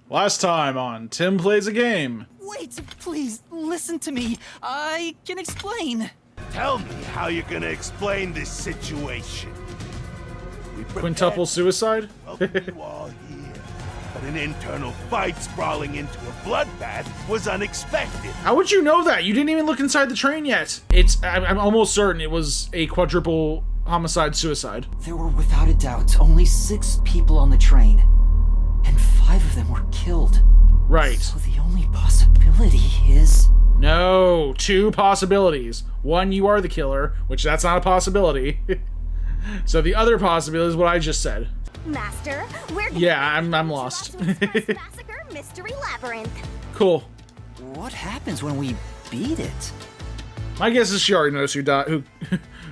Last time on Tim Plays a Game. Wait, please, listen to me. I can explain. Tell me how you're gonna explain this situation. Quintuple suicide? Welcome you all here, but an internal fight sprawling into a bloodbath was unexpected. How would you know that? You didn't even look inside the train yet. I'm almost certain it was a quadruple homicide suicide. There were, without a doubt, only 6 people on the train, and 5 of them were killed. Right. So the only possibility is... No, 2 possibilities. One, you are the killer, which that's not a possibility. So the other possibility is what I just said. Master, where can I'm lost. Massacre, Mystery Labyrinth. Cool. What happens when we beat it? My guess is she already knows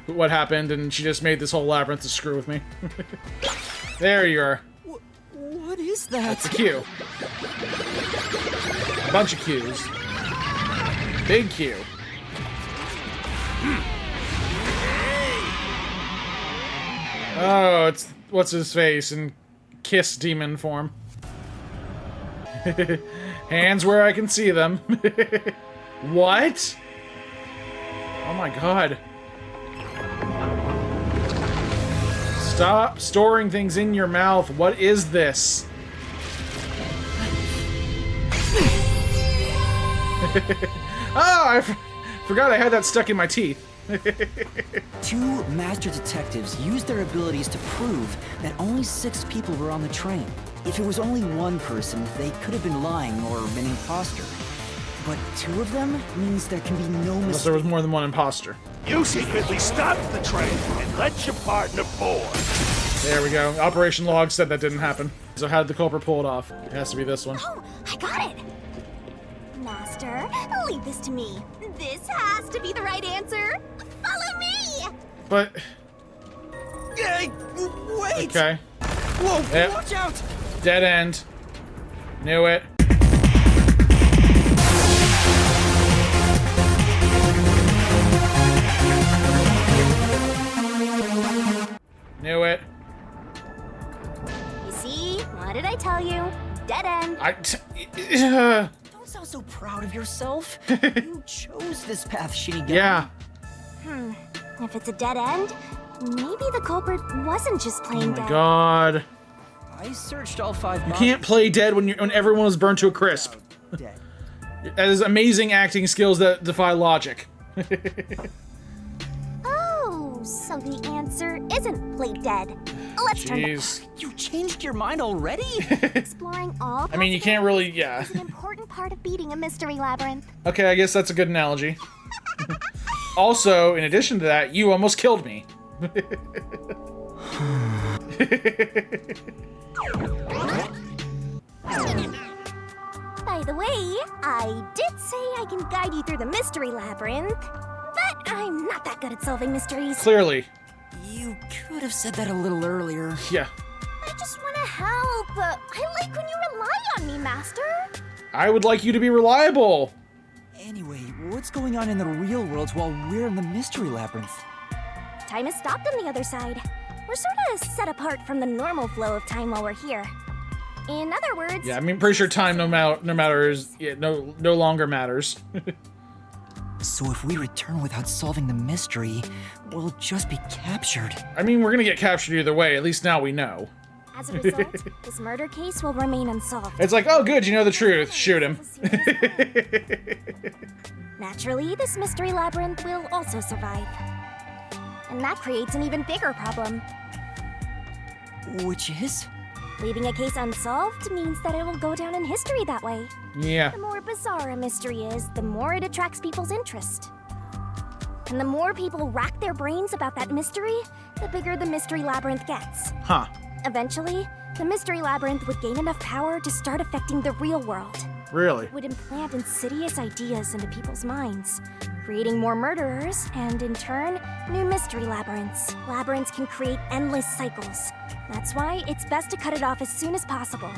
what happened, and she just made this whole labyrinth to screw with me. There you are. What is that? That's a Q. A bunch of Qs. Big Q. Oh, it's what's his face in Kiss demon form. Hands where I can see them. What? Oh my god. Stop storing things in your mouth. What is this? Oh, I forgot I had that stuck in my teeth. 2 master detectives used their abilities to prove that only 6 people were on the train. If it was only one person, they could have been lying or an imposter. But 2 of them means there can be no mistake. Unless there was more than one imposter. You secretly stopped the train and let your partner board. There we go. Operation Log said that didn't happen. So how did the culprit pull it off? It has to be this one. Oh, I got it! Master, leave this to me. This has to be the right answer. Follow me! But... Hey, wait! Okay. Whoa, Yep. watch out! Dead end. Knew it. Knew it. You see? What did I tell you? Dead end. Don't sound so proud of yourself. You chose this path, Shinigami. Yeah. If it's a dead end, maybe the culprit wasn't just Oh plain my dead. god. I searched all 5 You can't play dead when everyone was burned to a crisp. Dead. That is amazing acting skills that defy logic. Oh, so the answer isn't play dead. Let's turn back. Jeez. You changed your mind already? Exploring all I mean, you can't really, yeah. is an important part of beating a mystery labyrinth. Okay, I guess that's a good analogy. Also, in addition to that, you almost killed me. By the way, I did say I can guide you through the mystery labyrinth, but I'm not that good at solving mysteries. Clearly. You could have said that a little earlier. Yeah. I just want to help. I like when you rely on me, Master. I would like you to be reliable. Anyway, what's going on in the real world while we're in the mystery labyrinth? Time has stopped on the other side. We're sort of set apart from the normal flow of time while we're here. In other words... Yeah, I mean, pretty sure time no longer matters. So if we return without solving the mystery, we'll just be captured. I mean, we're gonna get captured either way. At least now we know. As a result, this murder case will remain unsolved. It's like, oh good, you know the truth. Shoot him. Naturally, this mystery labyrinth will also survive. And that creates an even bigger problem. Which is? Leaving a case unsolved means that it will go down in history that way. Yeah. The more bizarre a mystery is, the more it attracts people's interest. And the more people rack their brains about that mystery, the bigger the mystery labyrinth gets. Huh. Eventually, the mystery labyrinth would gain enough power to start affecting the real world. Really? It would implant insidious ideas into people's minds, creating more murderers, and in turn, new mystery labyrinths. Labyrinths can create endless cycles. That's why it's best to cut it off as soon as possible.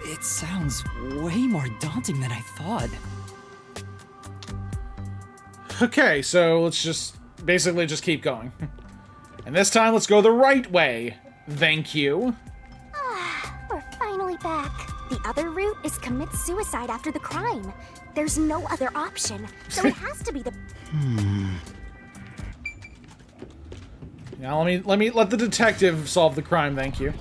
It sounds way more daunting than I thought. Okay, so let's just basically just keep going. And this time, let's go the right way. Thank you. We're finally back. The other route is commit suicide after the crime. There's no other option, so it has to be the... Now let the detective solve the crime, thank you.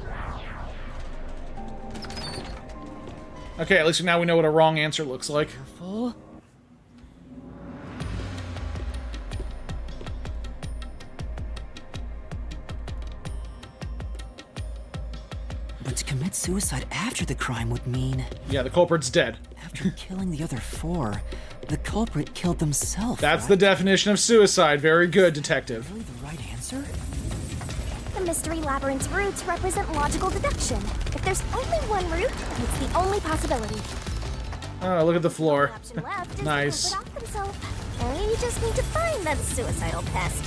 Okay, at least now we know what a wrong answer looks like. Careful. But to commit suicide after the crime would mean... Yeah, the culprit's dead. After killing the other 4, the culprit killed themselves. That's right? the definition of suicide. Very good, detective. Really the right answer? The Mystery Labyrinth's routes represent logical deduction. If there's only one route, it's the only possibility. Oh, look at the floor. The option left is Nice. to off himself. We just need to find that suicidal pest.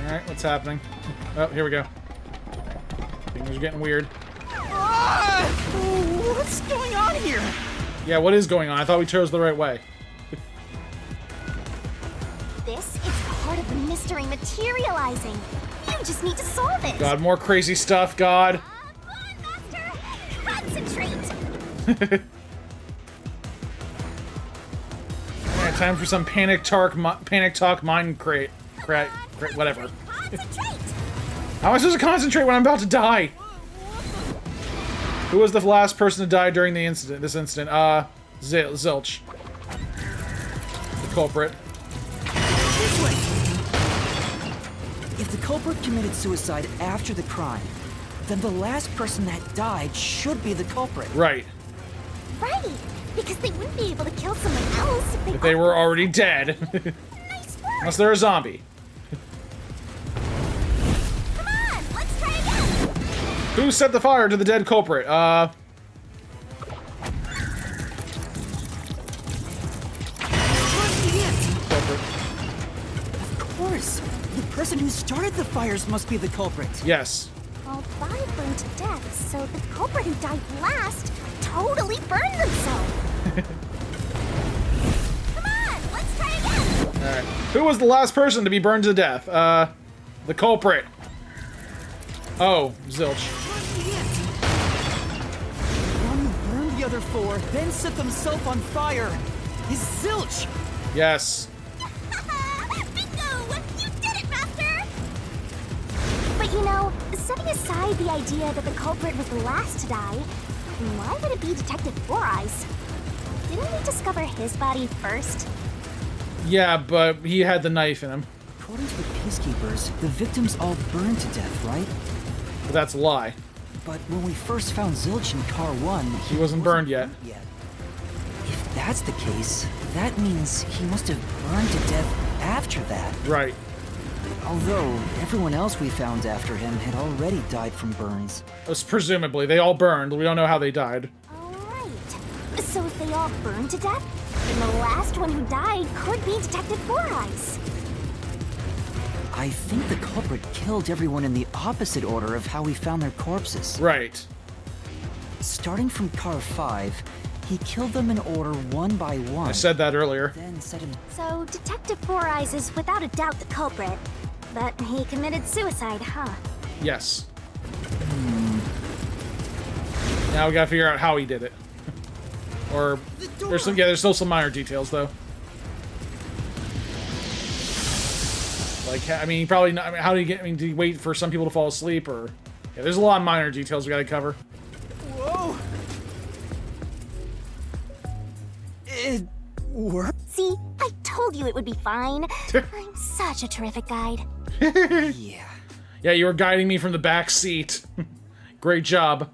Alright, what's happening? Oh, here we go. Things are getting weird. What's going on here? Yeah, what is going on? I thought we chose the right way. This is part of the mystery materializing. You just need to solve it. God, more crazy stuff, God. Come on, Master. Concentrate. Yeah, time for some panic talk mind crate, whatever. Concentrate. How am I supposed to concentrate when I'm about to die? Who was the last person to die during the incident? Zilch. The culprit. This way. If the culprit committed suicide after the crime, then the last person that died should be the culprit. Right. Right. Because they wouldn't be able to kill someone else If they were already dead. Nice work. Unless they're a zombie. Come on, let's try again. Who set the fire to the dead culprit? Culprit. Of course. The person who started the fires must be the culprit. Yes. All 5 burned to death, so the culprit who died last totally burned themselves. Come on, let's try again. Alright. Who was the last person to be burned to death? The culprit. Oh, Zilch. The one who burned the other 4, then set themselves on fire, is Zilch. Yes. Bingo! You did it, Master! But you know, setting aside the idea that the culprit was the last to die, why would it be Detective Four Eyes? Didn't we discover his body first? Yeah, but he had the knife in him. According to the peacekeepers, the victims all burned to death, right? But that's a lie. But when we first found Zilch in Car 1, He wasn't burned yet. If that's the case, that means he must have burned to death after that. Right. Although, everyone else we found after him had already died from burns. Presumably. They all burned. We don't know how they died. Alright. So if they all burned to death, then the last one who died could be Detective Four Eyes. I think the culprit killed everyone in the opposite order of how we found their corpses. Right. Starting from Car 5, he killed them in order one by one. I said that earlier. Then set him... So Detective Four Eyes is without a doubt the culprit. But he committed suicide, huh? Yes. Now we gotta figure out how he did it. Or there's still some minor details though. Like, I mean, he probably not, I mean, how did he get? I mean, did he wait for some people to fall asleep, or? Yeah, there's a lot of minor details we gotta cover. Whoa! It worked? See, I told you it would be fine. I'm such a terrific guide. Yeah. Yeah, you were guiding me from the back seat. Great job.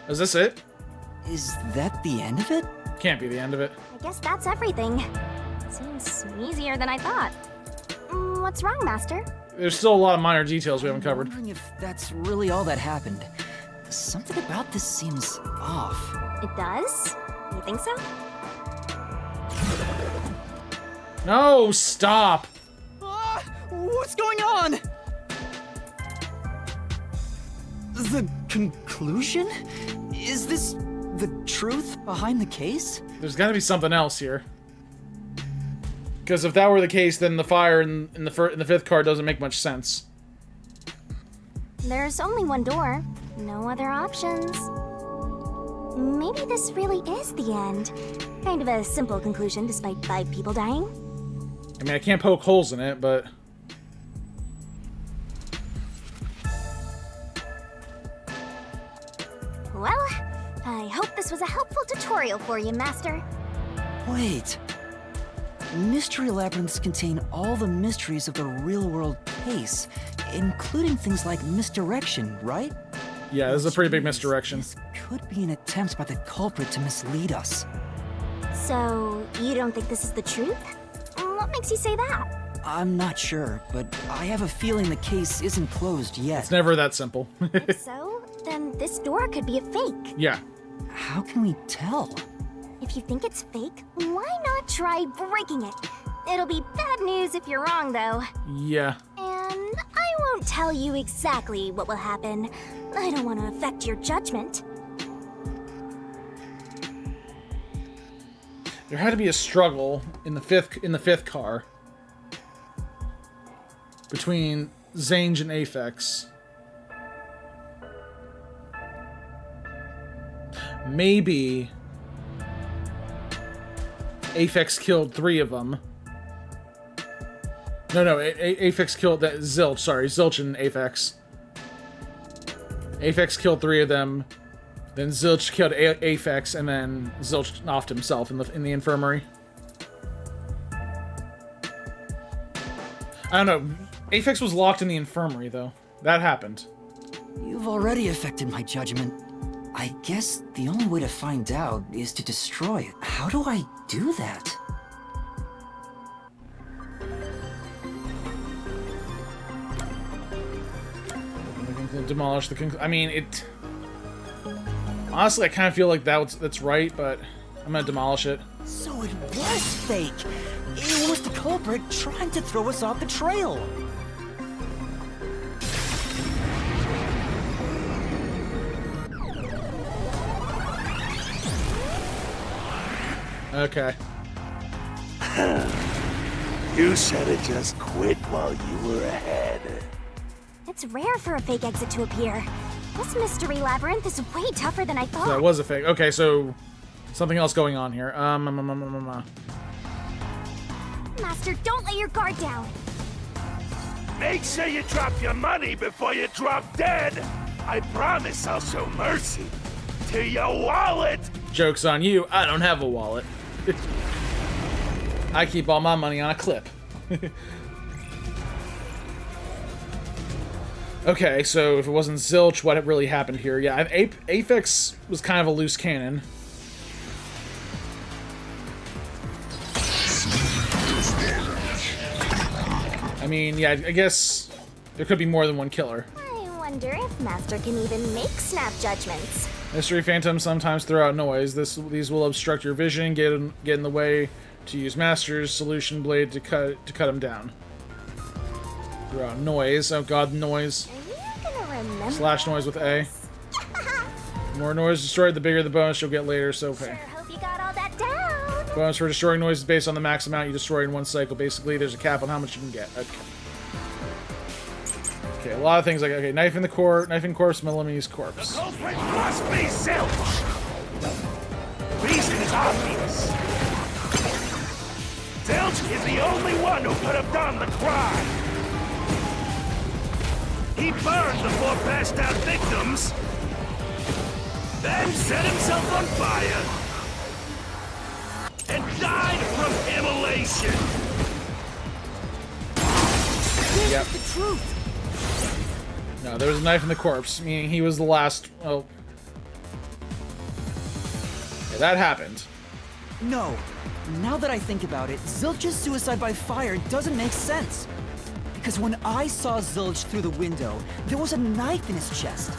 Is this it? Is that the end of it? Can't be the end of it. I guess that's everything. Seems easier than I thought. What's wrong, Master? There's still a lot of minor details we haven't covered. I'm wondering if that's really all that happened. Something about this seems off. It does? You think so? No, stop! What's going on? The conclusion? Is this the truth behind the case? There's gotta be something else here. Because if that were the case, then the fire in the fifth card doesn't make much sense. There's only one door. No other options. Maybe this really is the end. Kind of a simple conclusion despite 5 people dying. I mean, I can't poke holes in it, but... Well, I hope this was a helpful tutorial for you, Master. Wait. Mystery Labyrinths contain all the mysteries of the real-world case, including things like misdirection, right? Yeah, this is a pretty big misdirection. This could be an attempt by the culprit to mislead us. So, you don't think this is the truth? What makes you say that? I'm not sure, but I have a feeling the case isn't closed yet. It's never that simple. If so, then this door could be a fake. Yeah. How can we tell? If you think it's fake, why not try breaking it? It'll be bad news if you're wrong, though. Yeah. And I won't tell you exactly what will happen. I don't want to affect your judgment. There had to be a struggle in the fifth car between Zange and Aphex. Maybe Aphex killed 3 of them. No, Aphex killed that Zilch. Sorry, Zilch and Aphex. Aphex killed 3 of them. Then Zilch killed Aphex, and then Zilch offed himself in the infirmary. I don't know. Aphex was locked in the infirmary, though. That happened. You've already affected my judgment. I guess the only way to find out is to destroy it. How do I do that? Demolish the I mean, it... Honestly, I kind of feel like that's right, but I'm gonna demolish it. So it was fake! It was the culprit trying to throw us off the trail! Okay. You should have just quit while you were ahead. It's rare for a fake exit to appear. This Mystery Labyrinth is way tougher than I thought. That was a fake. Okay, so something else going on here. Master, don't let your guard down. Make sure you drop your money before you drop dead. I promise I'll show mercy to your wallet. Joke's on you. I don't have a wallet. I keep all my money on a clip. Okay, so if it wasn't Zilch, what really happened here? Yeah, Aphex was kind of a loose cannon. I mean, yeah, I guess there could be more than one killer. I wonder if Master can even make snap judgments. Mystery Phantoms sometimes throw out noise. These will obstruct your vision, get in the way to use Master's solution blade to cut them down. Throw out noise. Oh god, noise. Are you gonna remember Slash noise with A. More noise destroyed, the bigger the bonus you'll get later, so okay. Sure hope you got all that down. Bonus for destroying noise is based on the max amount you destroy in one cycle. Basically, there's a cap on how much you can get. Okay. Okay, a lot of things like, okay, knifing corpse, Millamy's corpse. The culprit must be Zilch. Reason is obvious. Zilch is the only one who could have done the crime. He burned the 4 passed out victims, then set himself on fire, and died from immolation. Yep. The truth! No, there was a knife in the corpse, meaning he was the last. Oh. Yeah, that happened. No. Now that I think about it, Zilch's suicide by fire doesn't make sense. Because when I saw Zilch through the window, there was a knife in his chest.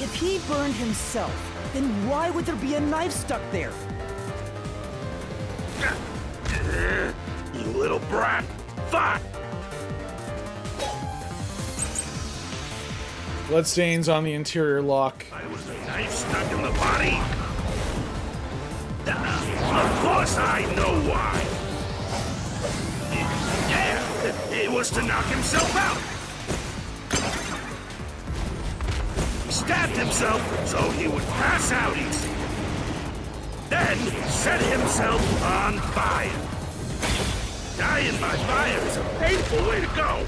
If he burned himself, then why would there be a knife stuck there? You little brat. Fuck! Bloodstains on the interior lock. There was a knife stuck in the body? Of course I know why! was to knock himself out. He stabbed himself so he would pass out easy. Then set himself on fire. Dying by fire is a painful way to go.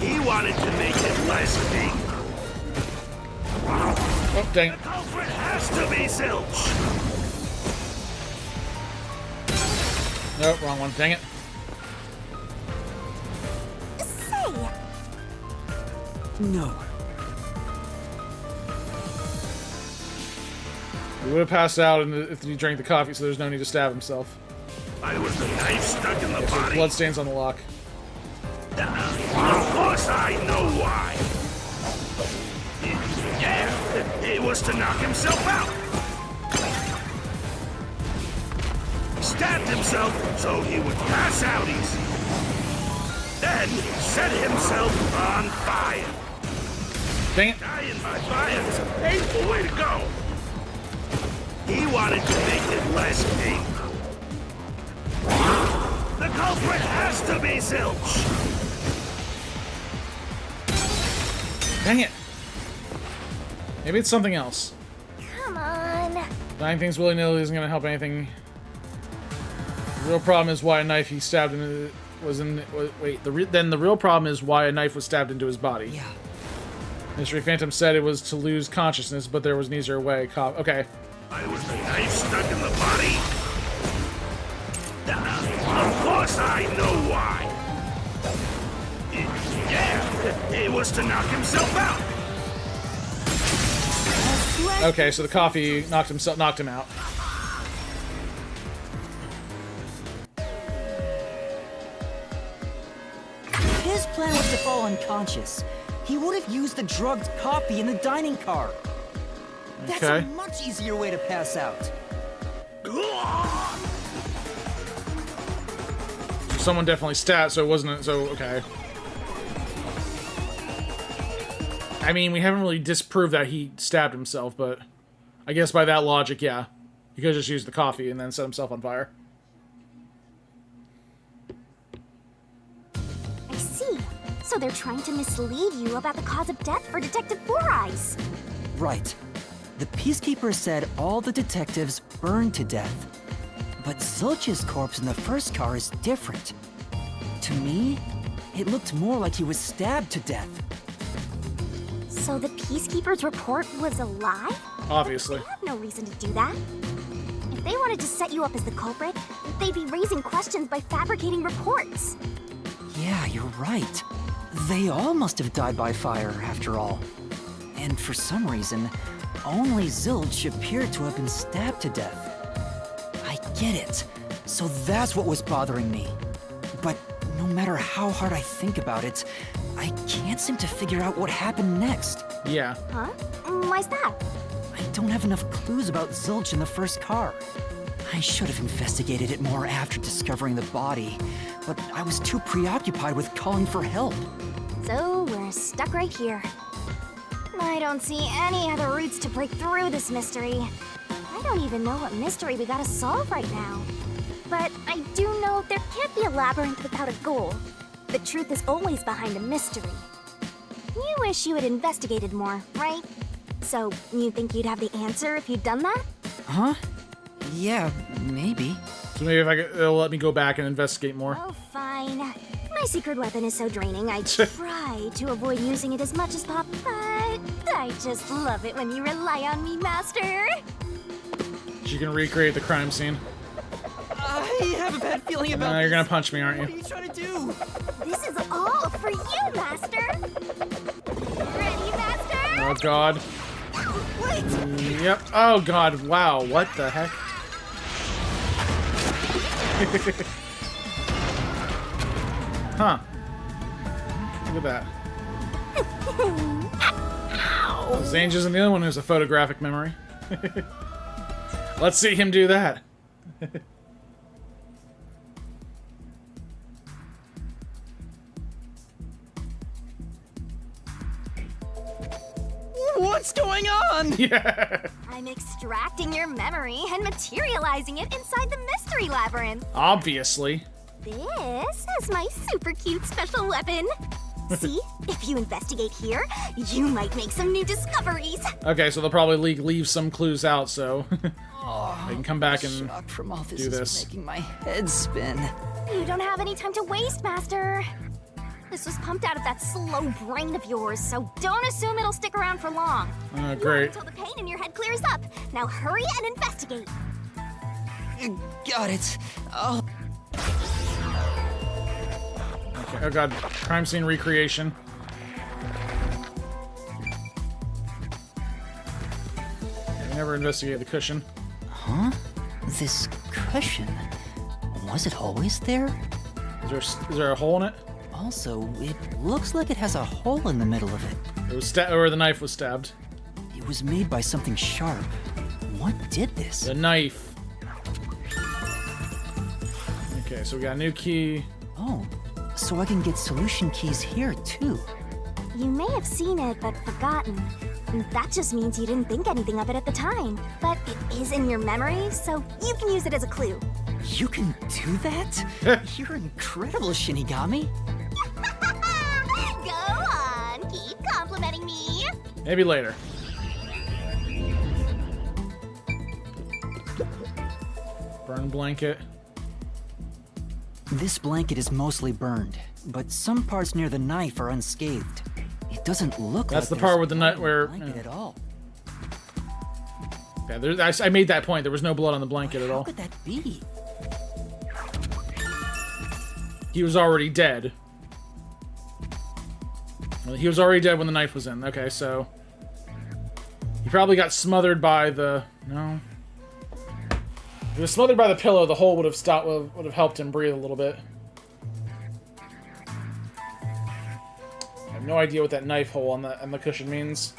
He wanted to make it less painful. Oh, dang. The culprit has to be Zilch. Nope, wrong one. Dang it. Say, No. He would have passed out if he drank the coffee, so there's no need to stab himself. Why was the knife stuck in the So body? bloodstains on the lock. Of course I know why. Yeah, it was to knock himself out. He stabbed himself so he would pass out easy. Then set himself on fire. Dang it. Dying by fire is a painful way to go. He wanted to make it less painful. The culprit has to be Zilch. Dang it. Maybe it's something else. come on. Dying things willy-nilly isn't going to help anything. The real problem is why a knife he stabbed in was in... Wait, then the real problem is why a knife was stabbed into his body. Yeah. Mystery Phantom said it was to lose consciousness, but there was an easier way. Okay. Why was the knife stuck in the body? Of course I know why. Yeah, it was to knock himself out. Okay, so the coffee knocked him out. His plan was to fall unconscious. He would have used the drugged coffee in the dining car. That's Okay. a much easier way to pass out. Someone definitely stabbed, so it wasn't... So, okay. I mean, we haven't really disproved that he stabbed himself, but... I guess by that logic, yeah. He could have just used the coffee and then set himself on fire. I see. So they're trying to mislead you about the cause of death for Detective Four Eyes. Right. The Peacekeeper said all the detectives burned to death. But Zilch's corpse in the first car is different. To me, it looked more like he was stabbed to death. So the Peacekeeper's report was a lie? Obviously. They have no reason to do that. If they wanted to set you up as the culprit, they'd be raising questions by fabricating reports. Yeah, you're right. They all must have died by fire, after all. And for some reason, only Zilch appeared to have been stabbed to death. I get it. So that's what was bothering me. But no matter how hard I think about it, I can't seem to figure out what happened next. Yeah. Huh? Why's that? I don't have enough clues about Zilch in the first car. I should have investigated it more after discovering the body, but I was too preoccupied with calling for help. So we're stuck right here. I don't see any other routes to break through this mystery. I don't even know what mystery we gotta solve right now. But I do know there can't be a labyrinth without a goal. The truth is always behind a mystery. You wish you had investigated more, right? So, you think you'd have the answer if you'd done that? Huh? Yeah, maybe. So maybe if it'll let me go back and investigate more. Oh, fine. My secret weapon is so draining, I try to avoid using it as much as possible, but I just love it when you rely on me, Master. She can recreate the crime scene. I have a bad feeling about You're this. gonna punch me, aren't What are you? you trying to do? This is all for you, Master. Ready, Master? Oh god. Wait! Yep. Oh god. Wow. What the heck? Huh. Look at that. Oh, Zange isn't the only one who has a photographic memory. Let's see him do that. What's going on? Yeah. I'm extracting your memory and materializing it inside the Mystery Labyrinth. Obviously. This is my super cute special weapon. See, if you investigate here, you might make some new discoveries. Okay, so they'll probably leave some clues out, so they can come back and Shock from all this do is this. making my head spin. You don't have any time to waste, Master. This was pumped out of that slow brain of yours, so don't assume it'll stick around for long. Great. Until the pain in your head clears up. Now hurry and investigate. Got it. Oh, Okay. Oh god, crime scene recreation. We never investigated the cushion. huh? This cushion. Was it always there? Is there a hole in it? Also, it looks like it has a hole in the middle of it. It was or the knife was stabbed. It was made by something sharp. What did this? The knife. Okay, so we got a new key. Oh, so I can get solution keys here too. You may have seen it, but forgotten. That just means you didn't think anything of it at the time. But it is in your memory, so you can use it as a clue. You can do that? You're incredible, Shinigami. Go on, keep complimenting me. Maybe later. Burn blanket. This blanket is mostly burned, but some parts near the knife are unscathed. It doesn't look That's like the there's part with the blood knife on where- blanket yeah. at all. Yeah, I made that point. There was no blood on the blanket at How all. could that be? He was already dead. Well, he was already dead when the knife was in. Okay, so he probably got smothered by the no. If he was smothered by the pillow, the hole would have stopped. Would have helped him breathe a little bit. I have no idea what that knife hole on the cushion means.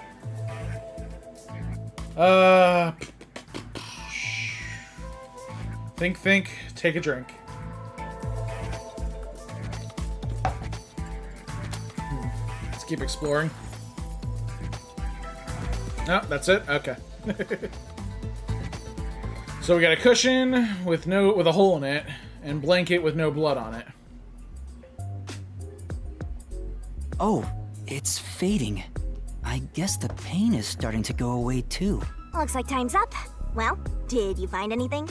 Think. Take a drink. Let's keep exploring. No, that's it. Okay. So we got a cushion with a hole in it, and blanket with no blood on it. Oh, it's fading. I guess the pain is starting to go away too. Looks like time's up. Well, did you find anything?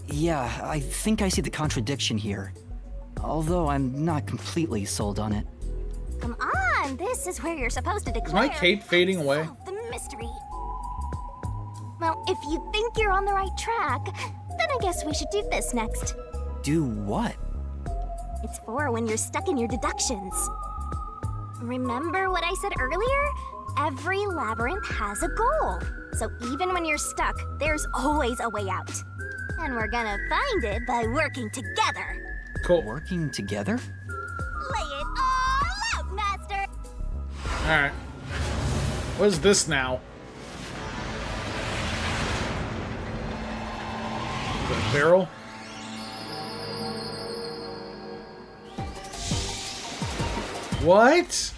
Yeah, I think I see the contradiction here. Although I'm not completely sold on it. Come on, this is where you're supposed to declare. my cape fading away? Solve the mystery. Well, if you think you're on the right track, then I guess we should do this next. Do what? It's for when you're stuck in your deductions. Remember what I said earlier? Every labyrinth has a goal. So even when you're stuck, there's always a way out. And we're gonna find it by working together. Cool. Working together? Lay it all out, Master! Alright. What is this now? Is that a barrel? What?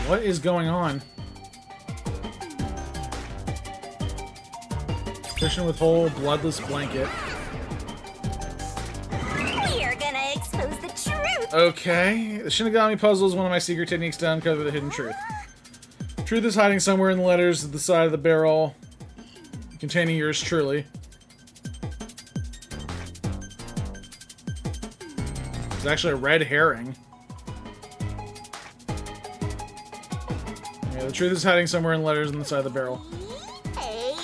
What is going on? Cushion with hole, bloodless blanket. We're gonna expose the truth! Okay. The Shinigami puzzle is one of my secret techniques to uncover the hidden truth. Truth is hiding somewhere in the letters at the side of the barrel, containing yours truly. It's actually a red herring. Yeah, the truth is hiding somewhere in the letters on the side of the barrel. Hey!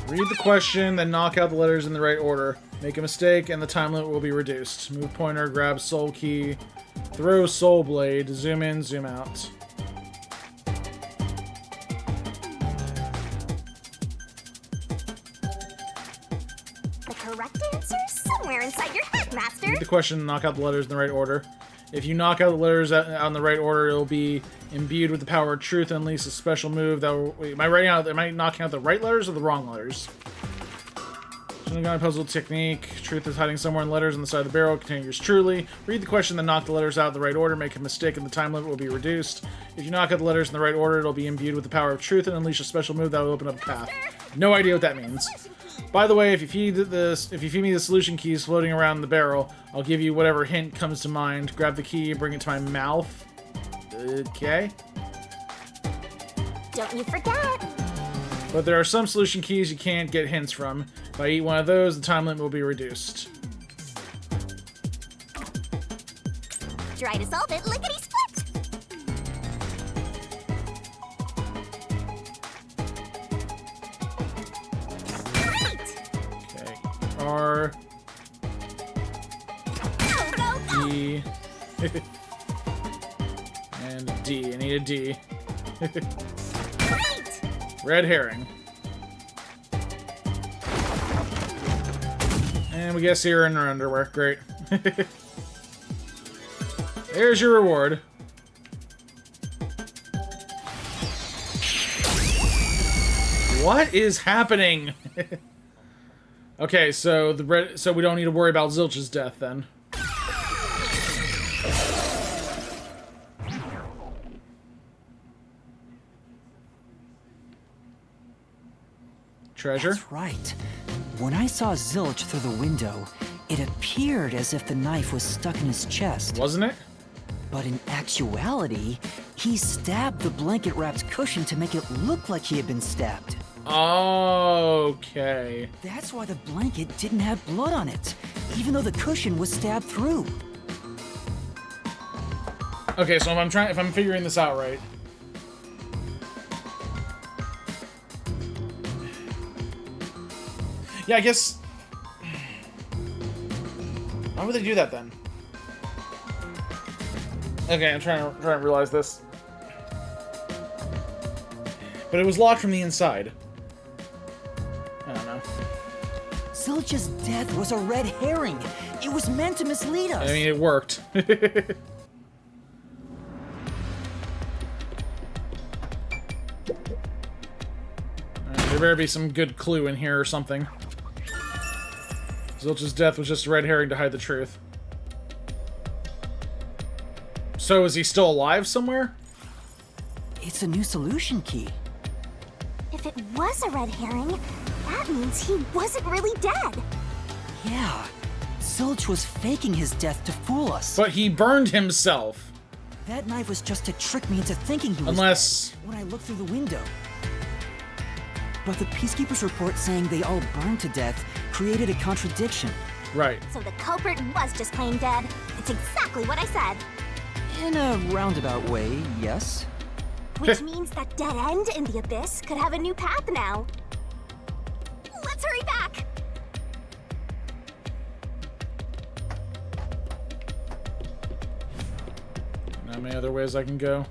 Read the question, then knock out the letters in the right order. Make a mistake, and the time limit will be reduced. Move pointer, grab soul key, throw soul blade, zoom in, zoom out. The correct answer's somewhere inside your head, Master! Read the question and knock out the letters in the right order. If you knock out the letters out in the right order, it'll be imbued with the power of truth and unleash a special move that will... Wait, am I knocking out the right letters or the wrong letters? Shinigami puzzle technique. Truth is hiding somewhere in letters on the side of the barrel, containing yours truly. Read the question, then knock the letters out in the right order. Make a mistake and the time limit will be reduced. If you knock out the letters in the right order, it'll be imbued with the power of truth and unleash a special move that will open up a path. No idea what that means. By the way, if you feed me the solution keys floating around the barrel, I'll give you whatever hint comes to mind. Grab the key, bring it to my mouth. Okay. Don't you forget. But there are some solution keys you can't get hints from. If I eat one of those, the time limit will be reduced. Try to solve it, lickety-split! Great! Okay. R. Go, go, go! E. And D. I need a D. Great! Red herring. And we get Sierra in her underwear. Great. There's your reward. What is happening? Okay, so we don't need to worry about Zilch's death then. Treasure? That's right. When I saw Zilch through the window, it appeared as if the knife was stuck in his chest. Wasn't it? But in actuality, he stabbed the blanket-wrapped cushion to make it look like he had been stabbed. Okay. That's why the blanket didn't have blood on it, even though the cushion was stabbed through. Okay, so if I'm figuring this out right. Yeah, I guess. Why would they do that then? Okay, I'm trying to realize this. But it was locked from the inside. I don't know. Zilch's death was a red herring. It was meant to mislead us. I mean, it worked. There better be some good clue in here or something. Zilch's death was just a red herring to hide the truth. So is he still alive somewhere? It's a new solution key. If it was a red herring, that means he wasn't really dead. Yeah. Zilch was faking his death to fool us. But he burned himself. That knife was just to trick me into thinking he was Unless... dead when I looked through the window. But the Peacekeepers' report saying they all burned to death created a contradiction. Right. So the culprit was just plain dead. It's exactly what I said. In a roundabout way, yes. Which means that dead end in the abyss could have a new path now. Let's hurry back! Not many other ways I can go.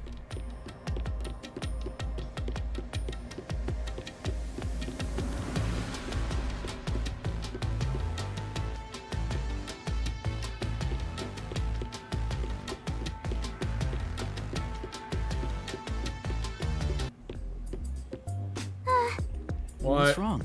What's wrong?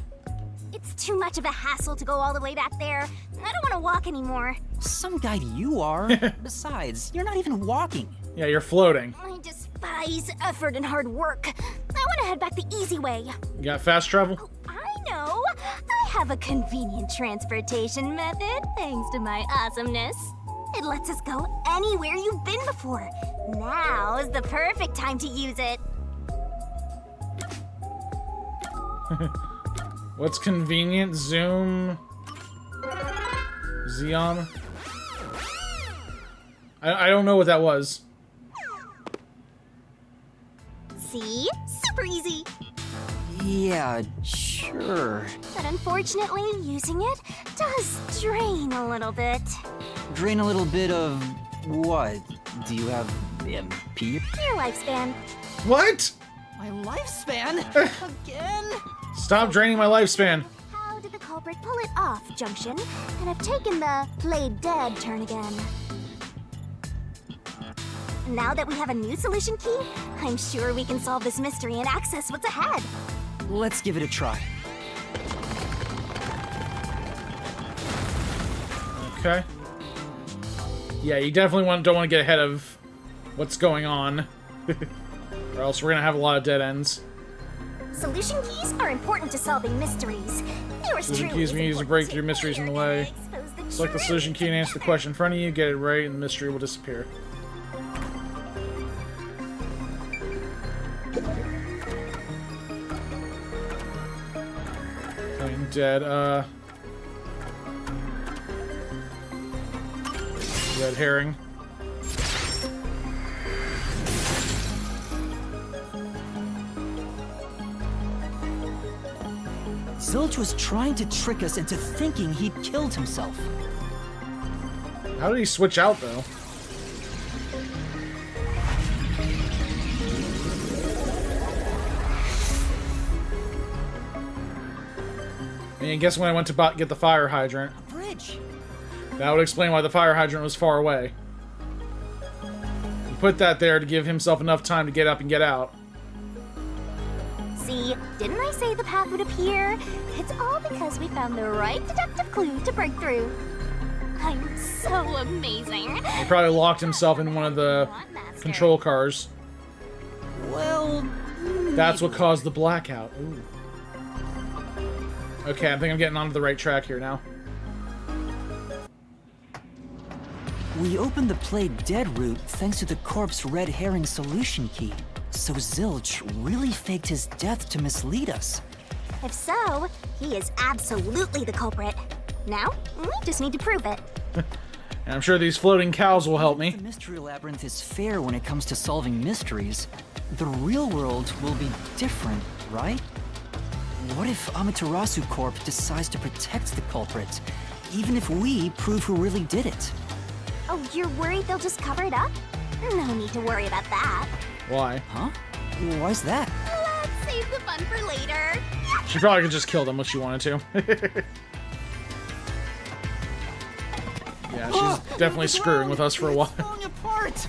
It's too much of a hassle to go all the way back there. I don't want to walk anymore. Some guide you are. Besides, you're not even walking. Yeah, you're floating. I despise effort and hard work. I want to head back the easy way. You got fast travel? Oh, I know. I have a convenient transportation method, thanks to my awesomeness. It lets us go anywhere you've been before. Now is the perfect time to use it. What's convenient? Zoom? Xeon? I don't know what that was. See? Super easy. Yeah, sure. But unfortunately, using it does drain a little bit. Drain a little bit of what? Do you have MP? Your lifespan. What? My lifespan? Again? Stop draining my lifespan. How did the culprit pull it off, Junction, and have taken the played dead turn again? Now that we have a new solution key, I'm sure we can solve this mystery and access what's ahead. Let's give it a try. Okay. Yeah, you definitely don't want to get ahead of what's going on. Or else we're gonna have a lot of dead ends. Solution keys are important to solving mysteries. Solution keys we use to break through mysteries in the way. Select the solution key and answer the question in front of you. Get it right, and the mystery will disappear. Playing dead. Red herring. Zilch was trying to trick us into thinking he'd killed himself. How did he switch out, though? I mean, I guess when I went to get the fire hydrant. A bridge. That would explain why the fire hydrant was far away. He put that there to give himself enough time to get up and get out. See, didn't I say the path would appear? It's all because we found the right deductive clue to break through. I'm so amazing. He probably locked himself in one of the control cars. Well, That's what caused the blackout. Ooh. Okay, I think I'm getting onto the right track here now. we opened the Plague Dead route thanks to the corpse red herring solution key. So Zilch really faked his death to mislead us. If so, he is absolutely the culprit. Now, we just need to prove it. And I'm sure these floating cows will help me. The Mystery Labyrinth is fair when it comes to solving mysteries. The real world will be different, right? What if Amaterasu Corp decides to protect the culprit, even if we prove who really did it? Oh, you're worried they'll just cover it up? No need to worry about that. Why? Huh? Why's that? Let's save the fun for later. She probably could just kill them if she wanted to. Yeah, she's definitely screwing with us for a while. Falling apart.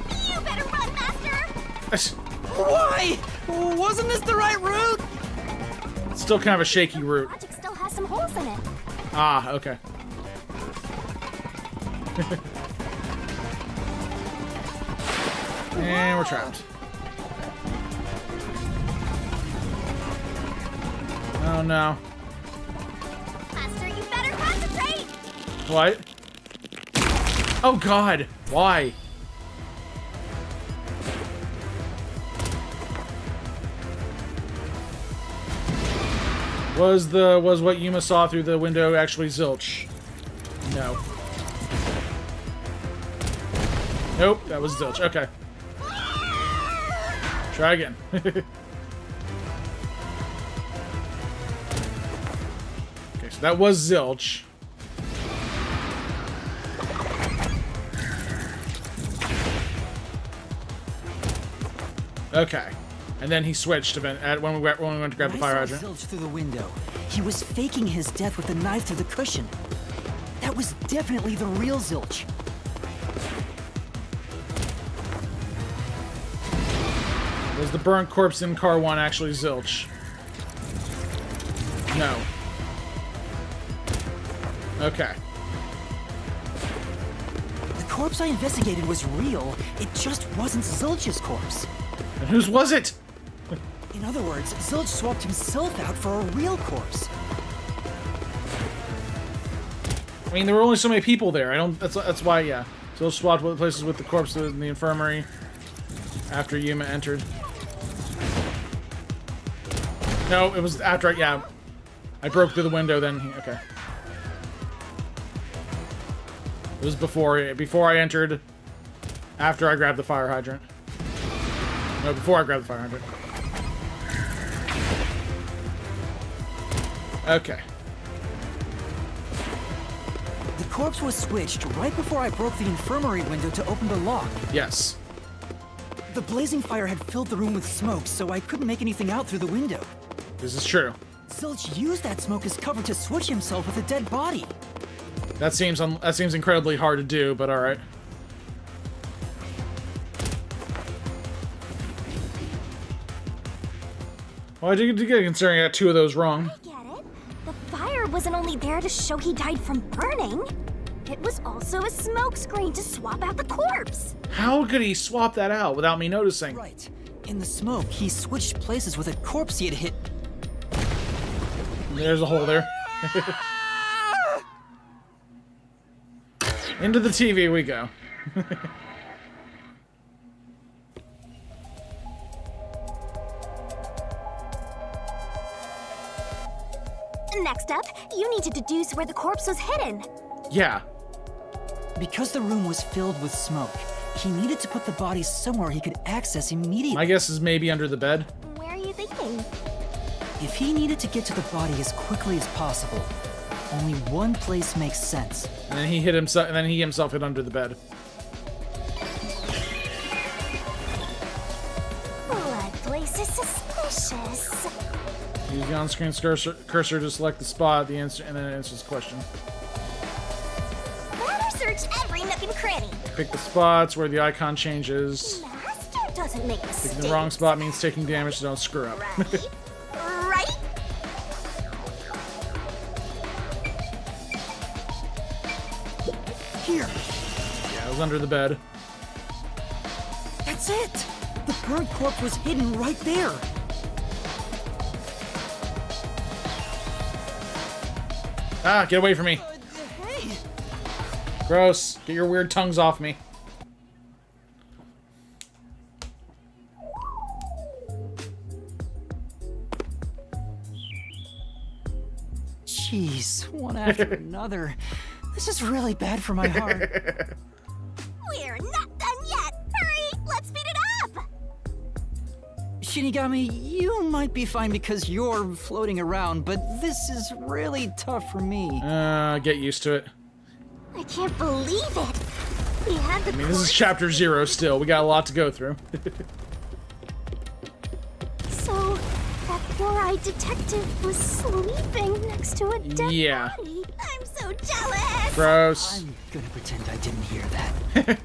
You better run, Master! Why? Wasn't this the right route? It's still kind of a shaky route. Logic still has some holes in it. Ah, okay. And we're trapped. Oh no. Master, you better concentrate! What? Oh god, why? Was what Yuma saw through the window actually Zilch? No. Nope, that was Zilch. Okay. Try again. Okay, so that was Zilch. Okay. And then he switched when we went to grab the fire hydrant. Zilch through the window. He was faking his death with a knife through the cushion. That was definitely the real Zilch. Was the burnt corpse in car 1 actually Zilch? No. Okay. The corpse I investigated was real. It just wasn't Zilch's corpse. And whose was it? In other words, Zilch swapped himself out for a real corpse. I mean, there were only so many people there. That's why, yeah. Zilch swapped places with the corpse in the infirmary after Yuma entered. No, it was after yeah. I broke through the window then. Okay. It was before I entered, after I grabbed the fire hydrant. No, before I grabbed the fire hydrant. Okay. The corpse was switched right before I broke the infirmary window to open the lock. Yes. The blazing fire had filled the room with smoke, so I couldn't make anything out through the window. This is true. Zilch used that smoke as cover to switch himself with a dead body. That seems incredibly hard to do, but all right. Well, I did get considering I got 2 of those wrong. I get it. The fire wasn't only there to show he died from burning. It was also a smokescreen to swap out the corpse. How could he swap that out without me noticing? Right. In the smoke, he switched places with a corpse he had hit. There's a hole there. Into the TV we go. Next up, you need to deduce where the corpse was hidden. Yeah. Because the room was filled with smoke, he needed to put the body somewhere he could access immediately. My guess is maybe under the bed. Where are you thinking? If he needed to get to the body as quickly as possible, only one place makes sense. And then he hit himself. And then he himself hid under the bed. Blood place is suspicious. Use the on-screen cursor to select the spot, the answer, and then it answers the question. Better search every nook and cranny. Pick the spots where the icon changes. Master doesn't make mistakes. Picking the wrong spot means taking damage, so don't screw up. Right? Right? Here, Yeah, it was under the bed. that's it! The bird corpse was hidden right there! Ah, get away from me. Hey! Gross. Get your weird tongues off me. Jeez, one after another. This is really bad for my heart. We're not done yet. Hurry, let's speed it up. Shinigami, you might be fine because you're floating around, but this is really tough for me. Get used to it. I can't believe it. We had the I mean, this is chapter 0 still. We got a lot to go through. So, that four-eyed detective was sleeping next to a dead Yeah. body. I'm so jealous. Gross. I'm gonna pretend I didn't hear that.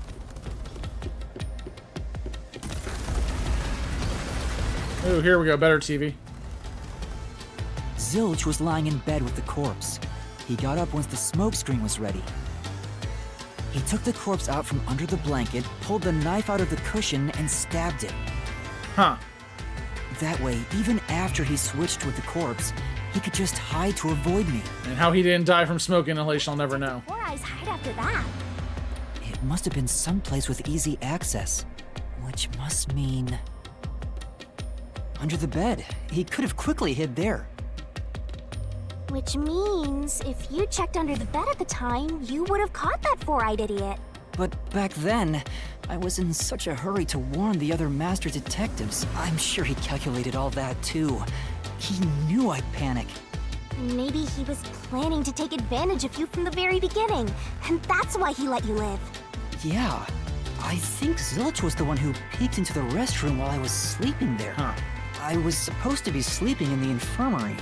Ooh, here we go. Better TV. Zilch was lying in bed with the corpse. He got up once the smoke screen was ready. He took the corpse out from under the blanket, pulled the knife out of the cushion, and stabbed it. Huh. That way, even after he switched with the corpse, he could just hide to avoid me. And how he didn't die from smoke inhalation, I'll never know. Four Eyes hide after that. It must have been someplace with easy access, which must mean... under the bed. He could have quickly hid there. Which means, if you checked under the bed at the time, you would have caught that four-eyed idiot. But back then, I was in such a hurry to warn the other master detectives. I'm sure he calculated all that too. He knew I'd panic. Maybe he was planning to take advantage of you from the very beginning, and that's why he let you live. Yeah, I think Zilch was the one who peeked into the restroom while I was sleeping there. Huh. I was supposed to be sleeping in the infirmary,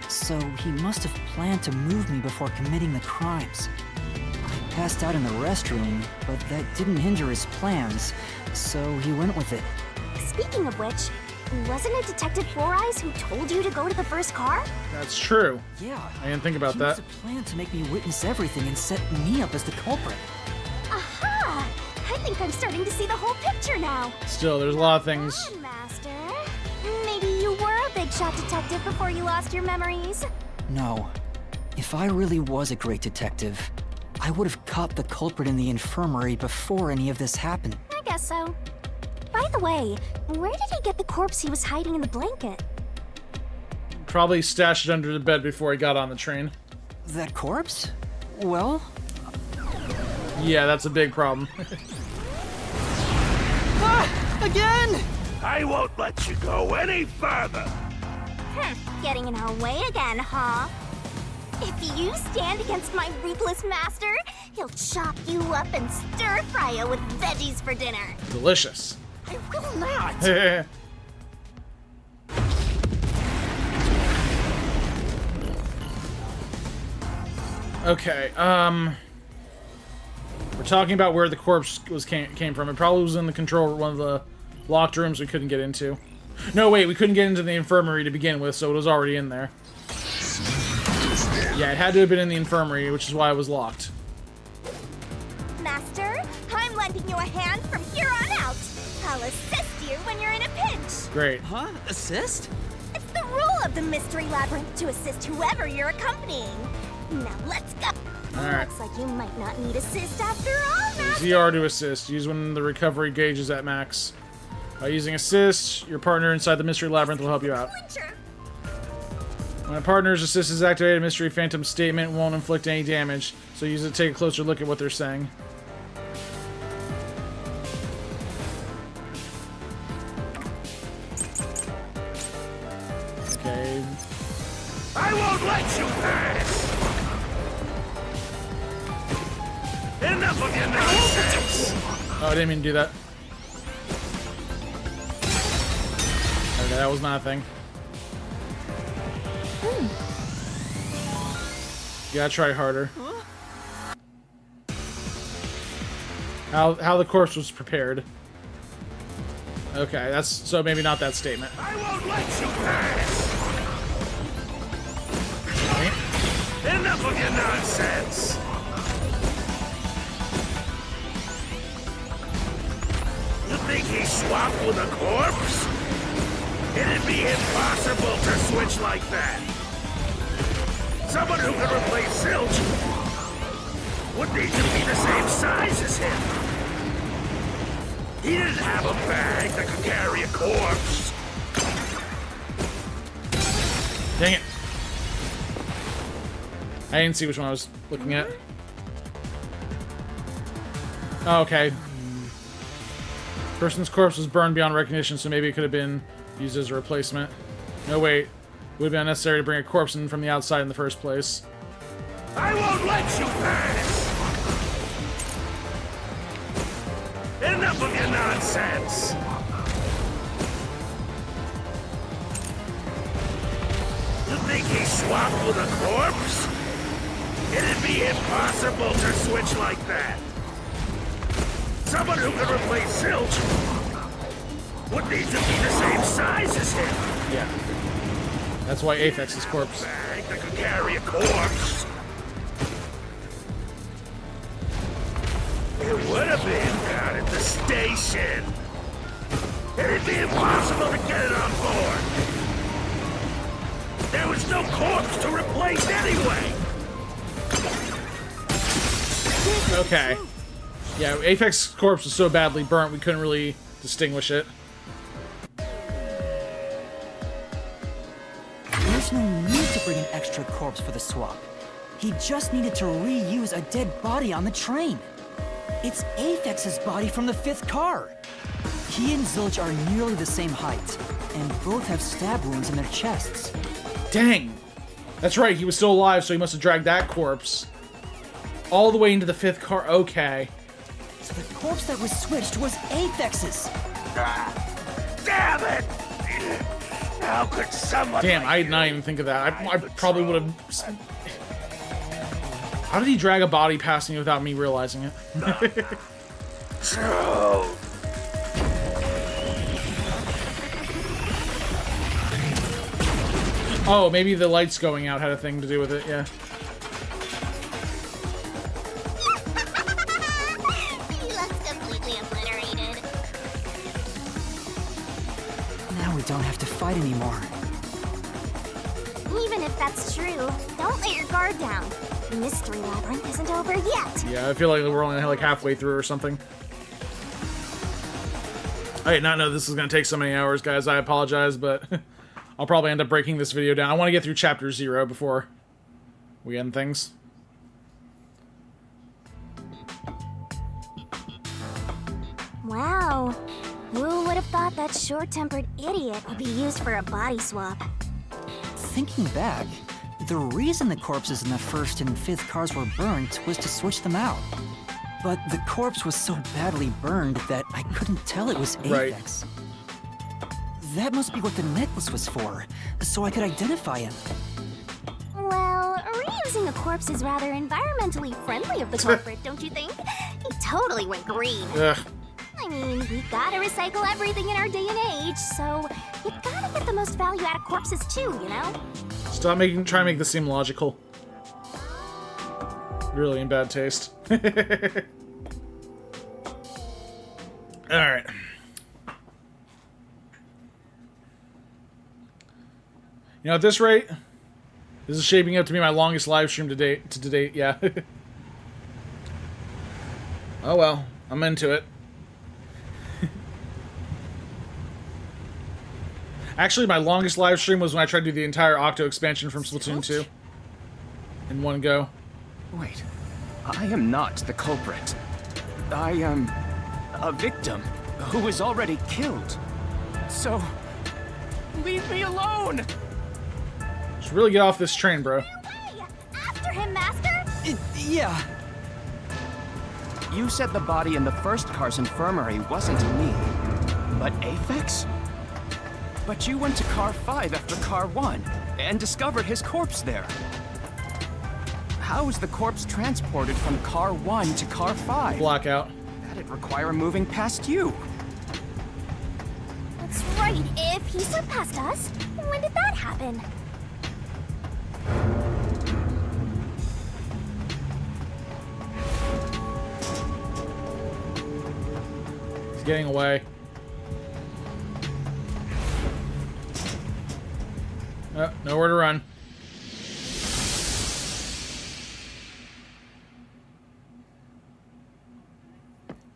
so he must have planned to move me before committing the crimes. I passed out in the restroom, but that didn't hinder his plans, so he went with it. Speaking of which, wasn't it Detective Four Eyes who told you to go to the first car? That's true. Yeah. I didn't think about He that. must have planned to make me witness everything and set me up as the culprit. Aha! I think I'm starting to see the whole picture now. Still, there's a lot of things. Come on, Master. Maybe you were a big shot detective before you lost your memories. No. If I really was a great detective, I would have caught the culprit in the infirmary before any of this happened. I guess so. By the way, where did he get the corpse he was hiding in the blanket? Probably stashed it under the bed before he got on the train. That corpse? Well, Yeah, that's a big problem. again! I won't let you go any further. Getting in our way again, huh? If you stand against my ruthless master, he'll chop you up and stir-fry you with veggies for dinner. Delicious. I will not. Okay, we're talking about where the corpse came from. It probably was in the control room, one of the locked rooms we couldn't get into. No, wait, we couldn't get into the infirmary to begin with, so it was already in there. Yeah, it had to have been in the infirmary, which is why it was locked. Master, I'm lending you a hand from here on out. I'll assist you when you're in a pinch. Great. Huh? Assist? It's the rule of the Mystery Labyrinth to assist whoever you're accompanying. Now let's go. Alright. Looks like you might not need assist after all, Master. ZR to assist. Use when the recovery gauge is at max. By using assist, your partner inside the Mystery Labyrinth will help you out. When a partner's assist is activated, Mystery Phantom statement won't inflict any damage, so use it to take a closer look at what they're saying. Okay. I won't let you pass! Enough of your nonsense! Oh, I didn't mean to do that. Okay, that was not a thing. You gotta try harder. How the corpse was prepared. Okay, that's so maybe not that statement. I won't let you pass! Enough of your nonsense! You think he swapped with a corpse? It'd be impossible to switch like that. Someone who could replace Silch would need to be the same size as him. He didn't have a bag that could carry a corpse. Dang it. I didn't see which one I was looking at. Oh, okay. Person's corpse was burned beyond recognition, so maybe it could have been used as a replacement. No, wait. It would have been unnecessary to bring a corpse in from the outside in the first place. I won't let you pass! Enough of your nonsense! You think he swapped with a corpse? It'd be impossible to switch like that. Someone who could replace Silch would need to be the same size as him. Yeah. That's why Aphex's corpse. Bag that could carry a corpse. It would have been down at the station. It'd be impossible to get it on board. There was no corpse to replace anyway. Okay. Yeah, Aphex's corpse was so badly burnt we couldn't really distinguish it. There's no need to bring an extra corpse for the swap. He just needed to reuse a dead body on the train. It's Aphex's body from the 5th car. He and Zilch are nearly the same height, and both have stab wounds in their chests. Dang! That's right, he was still alive, so he must have dragged that corpse all the way into the 5th car. Okay. So the corpse that was switched was Aphex's. Damn it! How could someone? Damn, like I did not even think of that. I probably would have. How did he drag a body past me without me realizing it? True. Oh, maybe the lights going out had a thing to do with it, yeah. He looks completely obliterated. Now we don't have to fight anymore. Even if that's true, don't let your guard down. The Mystery Labyrinth isn't over yet. Yeah, I feel like we're only like halfway through or something. I did not know this was going to take so many hours, guys. I apologize, but I'll probably end up breaking this video down. I want to get through Chapter 0 before we end things. Wow. Who would have thought that short-tempered idiot would be used for a body swap? Thinking back, the reason the corpses in the 1st and 5th cars were burnt was to switch them out. But the corpse was so badly burned that I couldn't tell it was Right. Aphex. That must be what the necklace was for, so I could identify him. Well, reusing a corpse is rather environmentally friendly of the culprit, don't you think? He totally went green. Ugh. I mean, we gotta recycle everything in our day and age, so you gotta get the most value out of corpses too, you know? Stop trying to make this seem logical. Really in bad taste. Alright. You know, at this rate, this is shaping up to be my longest live stream to date. Yeah. Oh well, I'm into it. Actually, my longest live stream was when I tried to do the entire Octo expansion from Splatoon 2 in one go. Wait, I am not the culprit. I am a victim who was already killed. So, leave me alone! Just really get off this train, bro. Hey, after him, Master! Yeah. You said the body in the first car's infirmary wasn't me, but Aphex? But you went to car 5 after car 1 and discovered his corpse there. How is the corpse transported from car 1 to car 5? Blackout. That'd require moving past you. That's right. If he surpassed us, when did that happen? He's getting away. Oh, nowhere to run.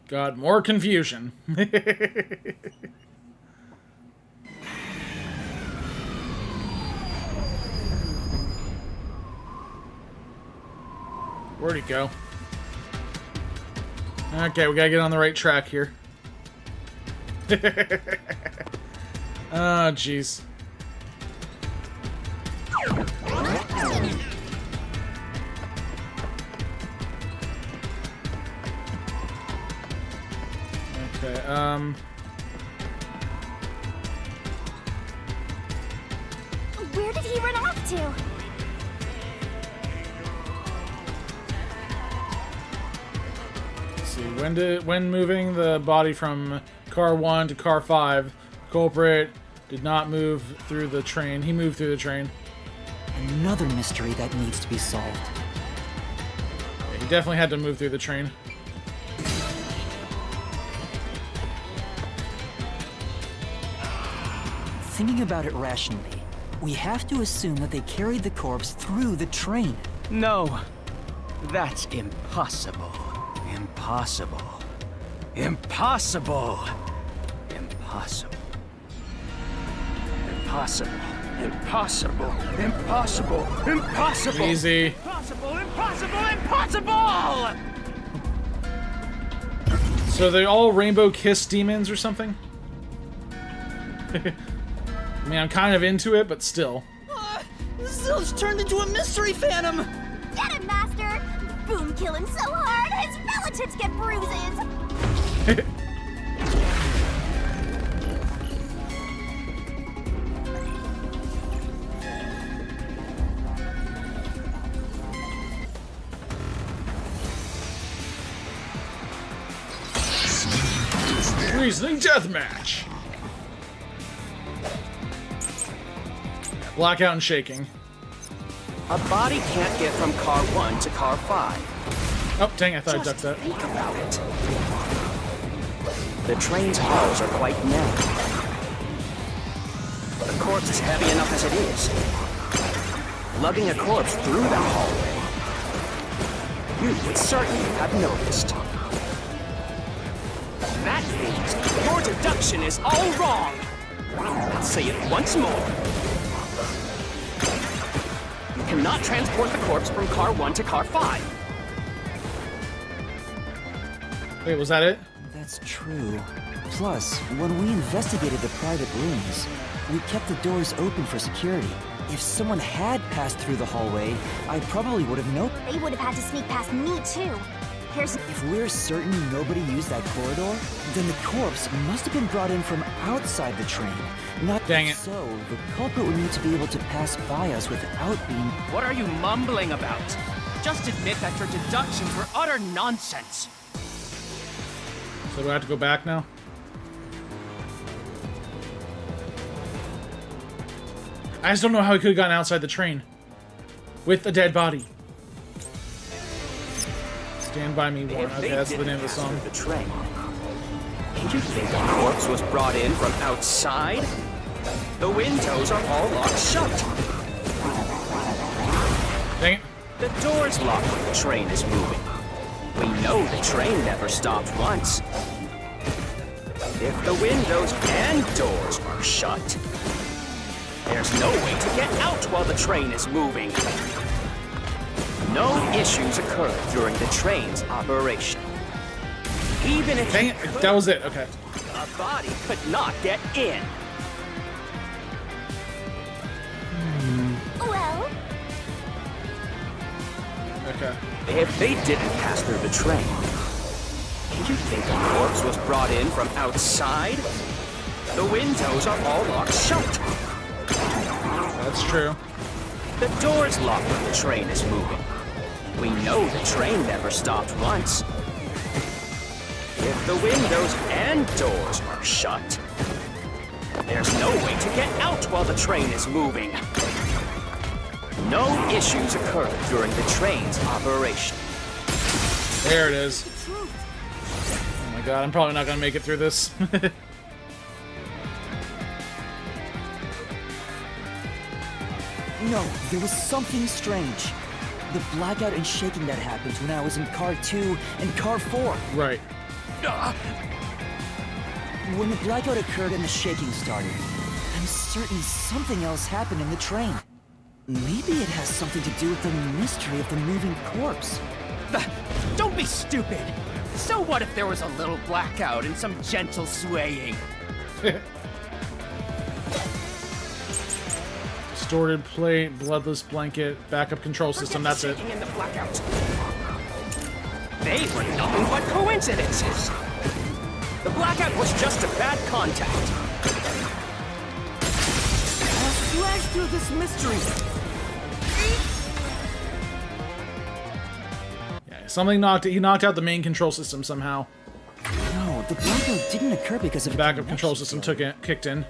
God, more confusion. Where'd he go? Okay, we gotta get on the right track here. Oh, jeez. Okay, Where did he run off to? let's see. When moving the body from car 1 to car 5, culprit did not move through the train. He moved through the train. Another mystery that needs to be solved. Yeah, he definitely had to move through the train. Thinking about it rationally, we have to assume that they carried the corpse through the train. No, that's impossible. Impossible. Impossible. Impossible. Impossible. Impossible. Impossible. Impossible. Easy. Impossible. Impossible. Impossible. So they all rainbow kiss demons or something? I mean, I'm kind of into it, but still. Zilch turned into a mystery phantom! Get him, Master! Boom kill him so hard, his relatives get bruises! Reasoning deathmatch! Blackout and shaking. A body can't get from car 1 to car 5. Oh, dang, I thought I ducked Just that. think about it. The train's halls are quite narrow. The corpse is heavy enough as it is. Lugging a corpse through that hallway, you would certainly have noticed. That means your deduction is all wrong. I'll say it once more. You cannot transport the corpse from car 1 to car 5. Wait, was that it? That's true. Plus, when we investigated the private rooms, we kept the doors open for security. If someone had passed through the hallway, I probably would have known. They would have had to sneak past me, too. Here's... If we're certain nobody used that corridor, then the corpse must have been brought in from outside the train. Not Dang it. So, the culprit would need to be able to pass by us without being... What are you mumbling about? Just admit that your deductions were utter nonsense. So do I have to go back now? I just don't know how he could have gotten outside the train. With a dead body. Stand by me, Warren. Okay, that's the name of the song. The train. Did you think the corpse was brought in from outside? The windows are all locked shut. Dang it. The door's locked when the train is moving. We know the train never stopped once. If the windows and doors are shut, there's no way to get out while the train is moving. No issues occurred during the train's operation. Even if Dang it. That was it. Okay. a body could not get in. Well, Okay. If they didn't pass through the train, you think a corpse was brought in from outside? The windows are all locked shut. That's true. The door's locked when the train is moving. We know the train never stopped once. If the windows and doors are shut, there's no way to get out while the train is moving. No issues occurred during the train's operation. There it is. Oh my god, I'm probably not gonna make it through this. No, there was something strange. The blackout and shaking that happened when I was in car 2 and car 4. Right. When the blackout occurred and the shaking started, I'm certain something else happened in the train. Maybe it has something to do with the mystery of the moving corpse. Don't be stupid. So what if there was a little blackout and some gentle swaying? Distorted plate, bloodless blanket, backup control system, that's it. Shaking in the blackout. They were nothing but coincidences. The blackout was just a bad contact. I'll slash through this mystery. Yeah, something he knocked out the main control system somehow. No, the blackout didn't occur because of The a backup control connection system failure. kicked in.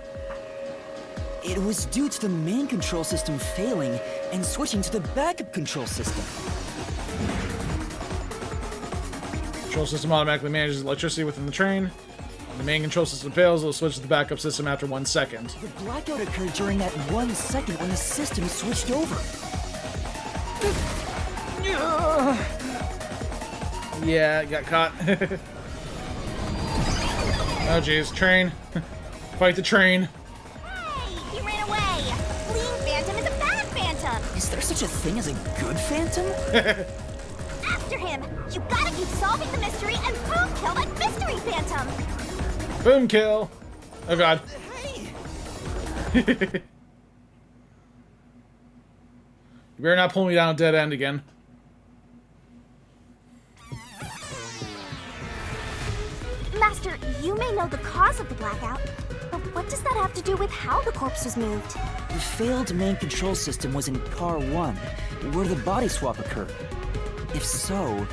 It was due to the main control system failing and switching to the backup control system. Control system automatically manages electricity within the train. When the main control system fails, it'll switch to the backup system after 1 second. The blackout occurred during that 1 second when the system switched over. Yeah, got caught. Oh jeez, train. Fight the train. hey, he ran away. Fleeing phantom is a bad phantom. Is there such a thing as a good phantom? After him. You gotta keep solving the mystery and boom kill that mystery phantom. Boom kill. Oh god. Hey! You better not pull me down a dead end again. Master, you may know the cause of the blackout, but what does that have to do with how the corpse was moved? The failed main control system was in car 1, where the body swap occurred. If so,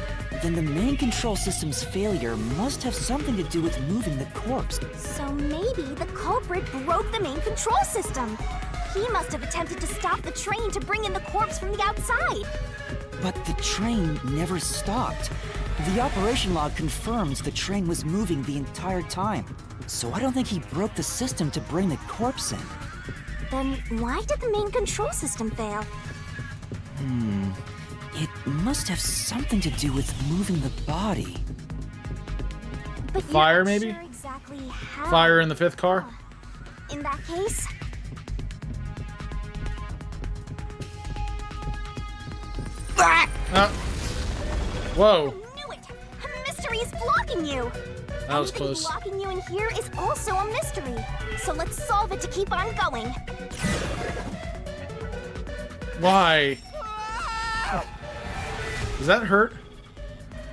then the main control system's failure must have something to do with moving the corpse. So maybe the culprit broke the main control system. He must have attempted to stop the train to bring in the corpse from the outside. But the train never stopped. The operation log confirms the train was moving the entire time. So I don't think he broke the system to bring the corpse in. Then why did the main control system fail? It must have something to do with moving the body. But Fire, you're not maybe? sure exactly how. Fire in the 5th car. In that case, Whoa. knew it. A mystery is blocking you. That was Anything close. blocking you in here is also a mystery. So let's solve it to keep on going. Why? Does that hurt?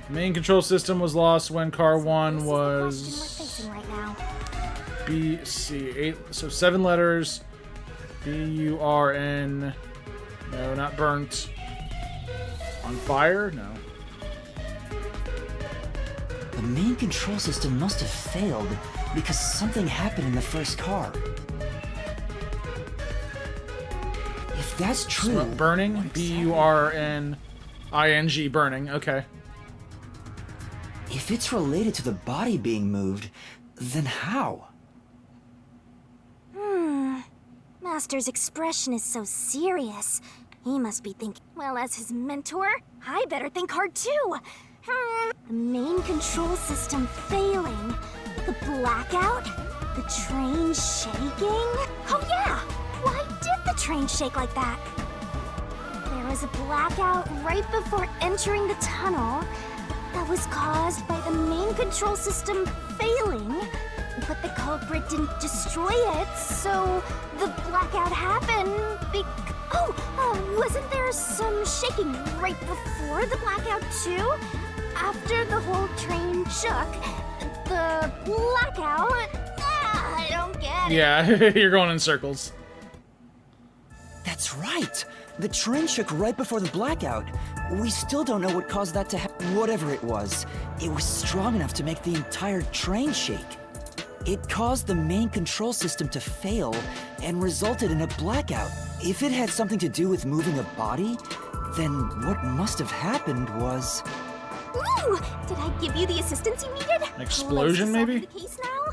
Main control system was lost when car 1 This is the question we're was facing right now. B, C, 8, so 7 letters. B-U-R-N. No, not burnt. On fire? No. The main control system must have failed because something happened in the first car. If that's true... Burning? what exactly- B-U-R-N-I-N-G, burning. Okay. If it's related to the body being moved, then how? Master's expression is so serious. He must be thinking, well, as his mentor, I better think hard too. The main control system failing. The blackout? The train shaking? Oh yeah! Why did the train shake like that? There was a blackout right before entering the tunnel that was caused by the main control system failing. But the culprit didn't destroy it, so the blackout happened wasn't there some shaking right before the blackout too? After the whole train shook, the blackout... I don't get it. Yeah, you're going in circles. That's right. The train shook right before the blackout. We still don't know what caused that to happen. Whatever it was strong enough to make the entire train shake. It caused the main control system to fail and resulted in a blackout. If it had something to do with moving a body, then what must have happened was... Ooh! Did I give you the assistance you needed? An explosion, Let's maybe? solve the case now?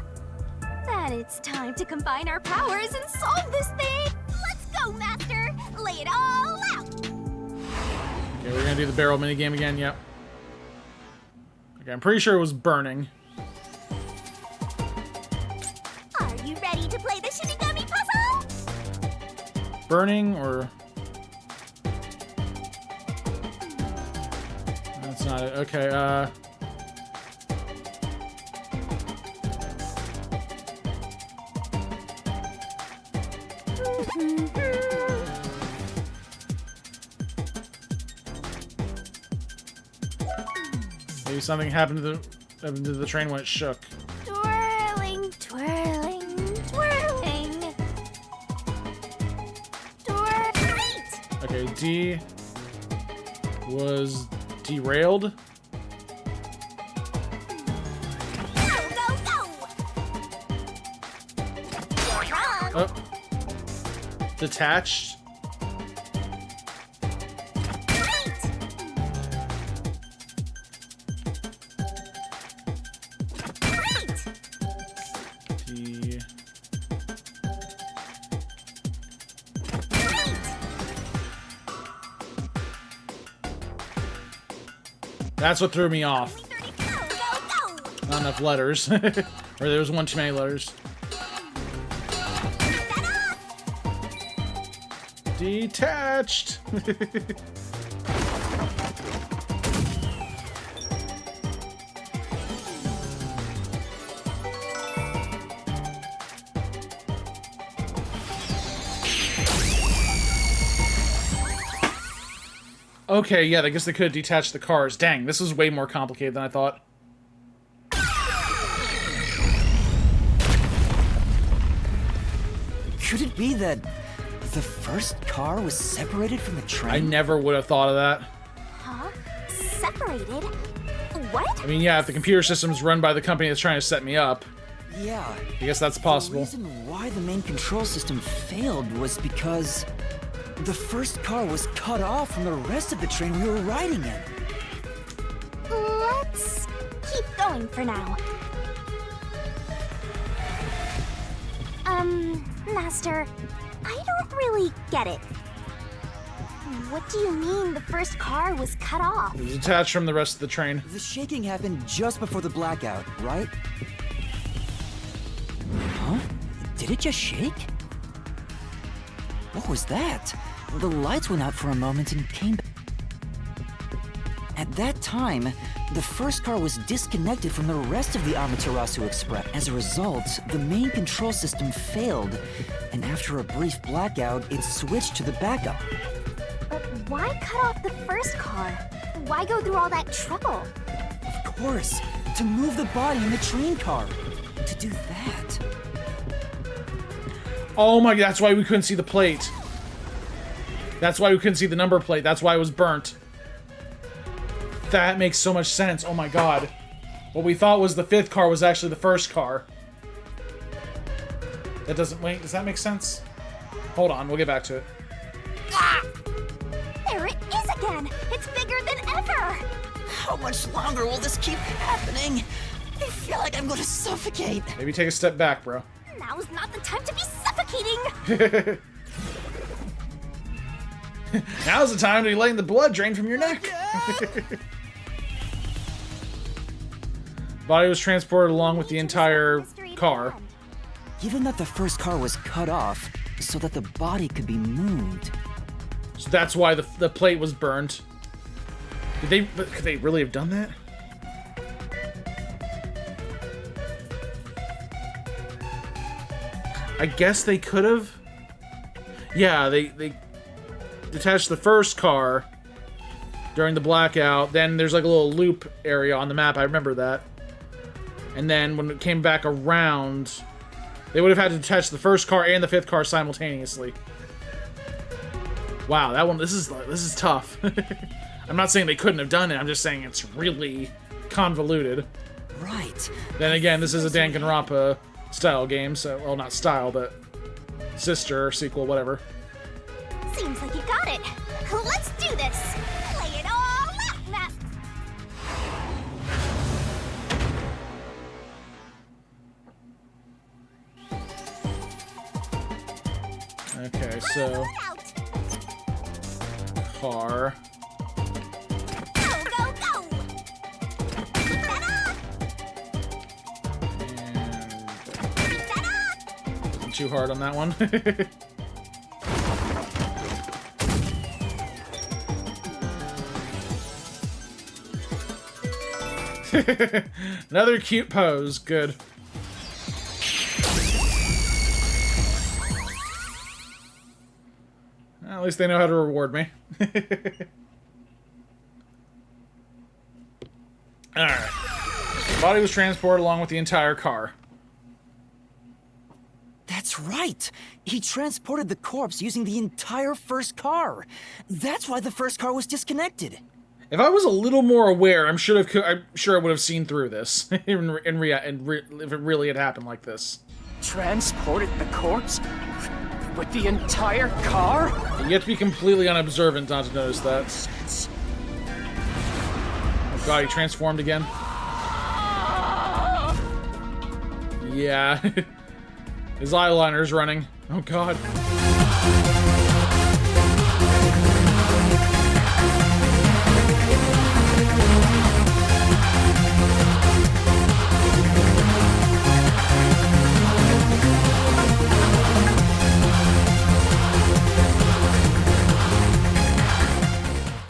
Then it's time to combine our powers and solve this thing! Let's go, Master! Lay it all out! Okay, we're gonna do the barrel minigame again, yep. Okay, I'm pretty sure it was burning. Are you ready to play the Shinigami puzzle? Burning, or... That's not it. Okay, maybe something happened to the train when it shook. Twirling, twirling, twirling. Great! Okay, D was derailed. Go, go, go! You're wrong. Oh. Detached. Great! Great! D. Great! That's what threw me off. Only 30. Go, go, go! Not enough letters. Or there was one too many letters. Keep that up! Detached. Okay, yeah, I guess they could have detached the cars. Dang, this was way more complicated than I thought. Could it be that the first car was separated from the train? I never would have thought of that. Huh? Separated? What? I mean, yeah, if the computer system's run by the company that's trying to set me up, Yeah. I guess that's The possible. reason why the main control system failed was because the first car was cut off from the rest of the train we were riding in. Let's keep going for now. Master, I don't really get it. What do you mean the first car was cut off? It was detached from the rest of the train. The shaking happened just before the blackout, right? Huh? Did it just shake? What was that? The lights went out for a moment and came back. At that time, the first car was disconnected from the rest of the Amaterasu Express. As a result, the main control system failed, and after a brief blackout, it switched to the backup. But why cut off the first car? Why go through all that trouble? Of course, to move the body in the train car. To do that. Oh my, that's why we couldn't see the plate. That's why we couldn't see the number plate. That's why it was burnt. That makes so much sense. Oh my god. What we thought was the fifth car was actually the first car. That doesn't... Wait, does that make sense? Hold on, we'll get back to it. Ah! There it is again! It's bigger than ever! How much longer will this keep happening? I feel like I'm going to suffocate. Maybe take a step back, bro. Now's not the time to be suffocating! Now's the time to be letting the blood drain from your neck. Body was transported along with the entire car. Given that the first car was cut off so that the body could be moved. So that's why the plate was burnt. Could they really have done that? I guess they could have. Yeah, they detached the first car during the blackout. Then there's like a little loop area on the map. I remember that. And then when it came back around, they would have had to detach the first car and the fifth car simultaneously. Wow, that one. This is tough. I'm not saying they couldn't have done it. I'm just saying it's really convoluted. Right. Then again, this is a Danganronpa style game, so well, not style, but sister sequel, whatever. Seems like you got it. Let's do this. Play it all out, Matt. Okay, so car. Go, go, go! Keep that up! Keep that up! Wasn't too hard on that one. Another cute pose. Good. Well, at least they know how to reward me. Alright. Body was transported along with the entire car. That's right. He transported the corpse using the entire first car. That's why the first car was disconnected. If I was a little more aware, I'm sure I would have seen through this if it really had happened like this. Transported the corpse? With the entire car? You have to be completely unobservant not to notice that. Oh god, he transformed again. Yeah. His eyeliner's running. Oh god.